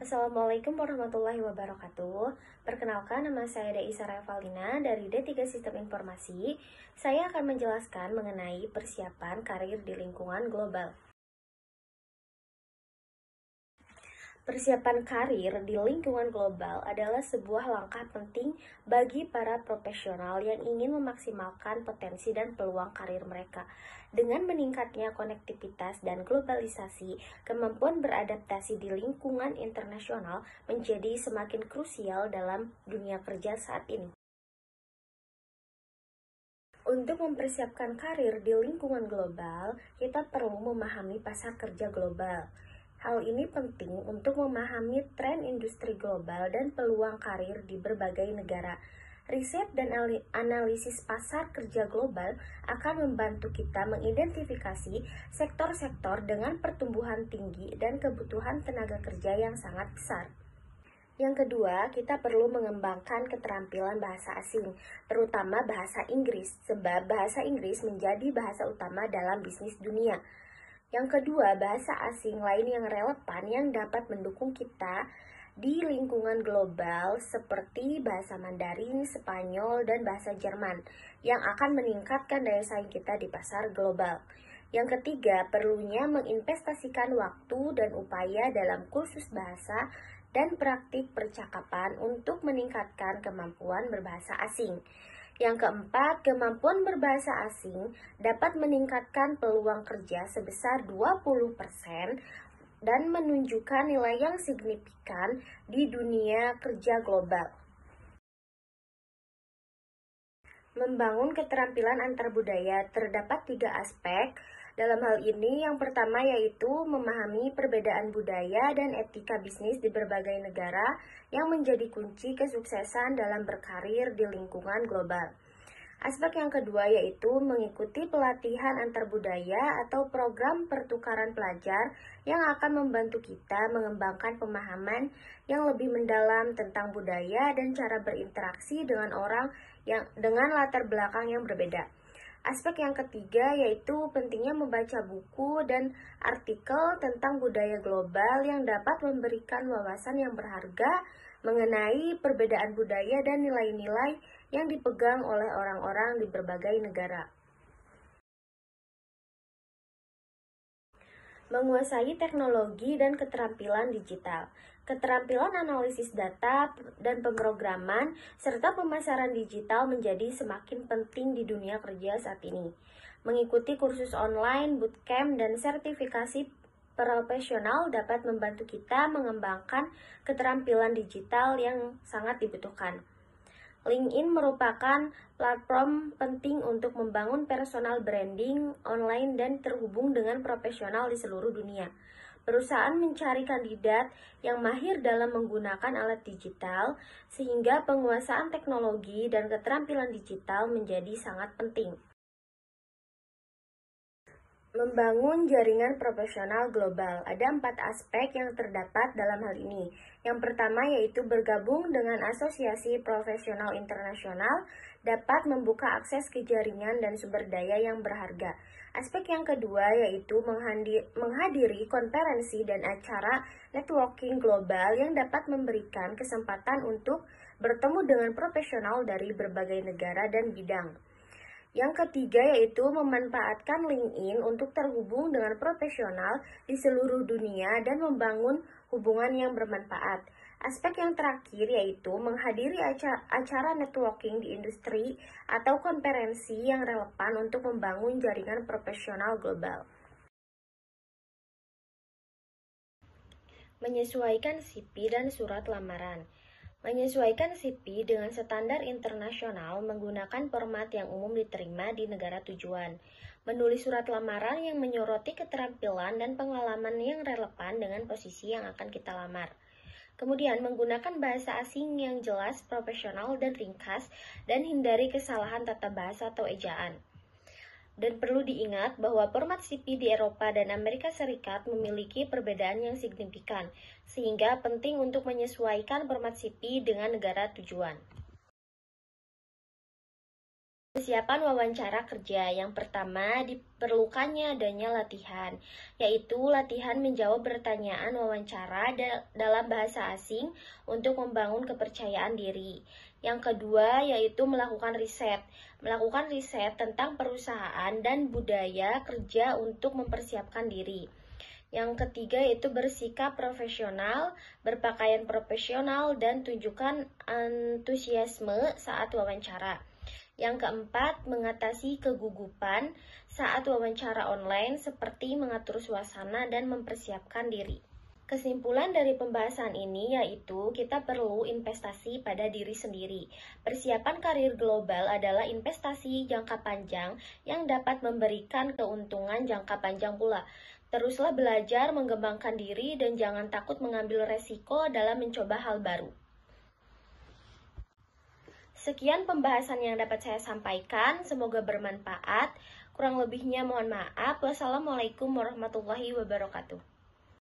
Assalamualaikum warahmatullahi wabarakatuh. Perkenalkan, nama saya Daisa Revalina dari D3 Sistem Informasi. Saya akan menjelaskan mengenai persiapan karir di lingkungan global. Persiapan karir di lingkungan global adalah sebuah langkah penting bagi para profesional yang ingin memaksimalkan potensi dan peluang karir mereka. Dengan meningkatnya konektivitas dan globalisasi, kemampuan beradaptasi di lingkungan internasional menjadi semakin krusial dalam dunia kerja saat ini. Untuk mempersiapkan karir di lingkungan global, kita perlu memahami pasar kerja global. Hal ini penting untuk memahami tren industri global dan peluang karir di berbagai negara. Riset dan analisis pasar kerja global akan membantu kita mengidentifikasi sektor-sektor dengan pertumbuhan tinggi dan kebutuhan tenaga kerja yang sangat besar. Yang kedua, kita perlu mengembangkan keterampilan bahasa asing, terutama bahasa Inggris, sebab bahasa Inggris menjadi bahasa utama dalam bisnis dunia. Yang kedua, bahasa asing lain yang relevan yang dapat mendukung kita di lingkungan global seperti bahasa Mandarin, Spanyol, dan bahasa Jerman yang akan meningkatkan daya saing kita di pasar global. Yang ketiga, perlunya menginvestasikan waktu dan upaya dalam kursus bahasa dan praktik percakapan untuk meningkatkan kemampuan berbahasa asing. Yang keempat, kemampuan berbahasa asing dapat meningkatkan peluang kerja sebesar 20% dan menunjukkan nilai yang signifikan di dunia kerja global. Membangun keterampilan antar budaya terdapat 3 aspek. Dalam hal ini, yang pertama yaitu memahami perbedaan budaya dan etika bisnis di berbagai negara yang menjadi kunci kesuksesan dalam berkarir di lingkungan global. Aspek yang kedua yaitu mengikuti pelatihan antar budaya atau program pertukaran pelajar yang akan membantu kita mengembangkan pemahaman yang lebih mendalam tentang budaya dan cara berinteraksi dengan orang yang dengan latar belakang yang berbeda. Aspek yang ketiga yaitu pentingnya membaca buku dan artikel tentang budaya global yang dapat memberikan wawasan yang berharga mengenai perbedaan budaya dan nilai-nilai yang dipegang oleh orang-orang di berbagai negara. Menguasai teknologi dan keterampilan digital. Keterampilan analisis data dan pemrograman serta pemasaran digital menjadi semakin penting di dunia kerja saat ini. Mengikuti kursus online, bootcamp, dan sertifikasi profesional dapat membantu kita mengembangkan keterampilan digital yang sangat dibutuhkan. LinkedIn merupakan platform penting untuk membangun personal branding online dan terhubung dengan profesional di seluruh dunia. Perusahaan mencari kandidat yang mahir dalam menggunakan alat digital, sehingga penguasaan teknologi dan keterampilan digital menjadi sangat penting. Membangun jaringan profesional global. Ada 4 aspek yang terdapat dalam hal ini. Yang pertama yaitu bergabung dengan asosiasi profesional internasional dapat membuka akses ke jaringan dan sumber daya yang berharga. Aspek yang kedua yaitu menghadiri konferensi dan acara networking global yang dapat memberikan kesempatan untuk bertemu dengan profesional dari berbagai negara dan bidang. Yang ketiga yaitu memanfaatkan LinkedIn untuk terhubung dengan profesional di seluruh dunia dan membangun hubungan yang bermanfaat. Aspek yang terakhir yaitu menghadiri acara networking di industri atau konferensi yang relevan untuk membangun jaringan profesional global. Menyesuaikan CV dan surat lamaran. Menyesuaikan CV dengan standar internasional menggunakan format yang umum diterima di negara tujuan. Menulis surat lamaran yang menyoroti keterampilan dan pengalaman yang relevan dengan posisi yang akan kita lamar. Kemudian menggunakan bahasa asing yang jelas, profesional, dan ringkas, dan hindari kesalahan tata bahasa atau ejaan. Dan perlu diingat bahwa format CV di Eropa dan Amerika Serikat memiliki perbedaan yang signifikan, sehingga penting untuk menyesuaikan format CV dengan negara tujuan. Persiapan wawancara kerja. Yang pertama, diperlukannya adanya latihan, yaitu latihan menjawab pertanyaan wawancara dalam bahasa asing untuk membangun kepercayaan diri. Yang kedua, yaitu melakukan riset. Melakukan riset tentang perusahaan dan budaya kerja untuk mempersiapkan diri. Yang ketiga yaitu bersikap profesional, berpakaian profesional, dan tunjukkan antusiasme saat wawancara. Yang keempat, mengatasi kegugupan saat wawancara online seperti mengatur suasana dan mempersiapkan diri. Kesimpulan dari pembahasan ini yaitu kita perlu investasi pada diri sendiri. Persiapan karir global adalah investasi jangka panjang yang dapat memberikan keuntungan jangka panjang pula. Teruslah belajar, mengembangkan diri, dan jangan takut mengambil resiko dalam mencoba hal baru. Sekian pembahasan yang dapat saya sampaikan, semoga bermanfaat. Kurang lebihnya mohon maaf. Wassalamualaikum warahmatullahi wabarakatuh.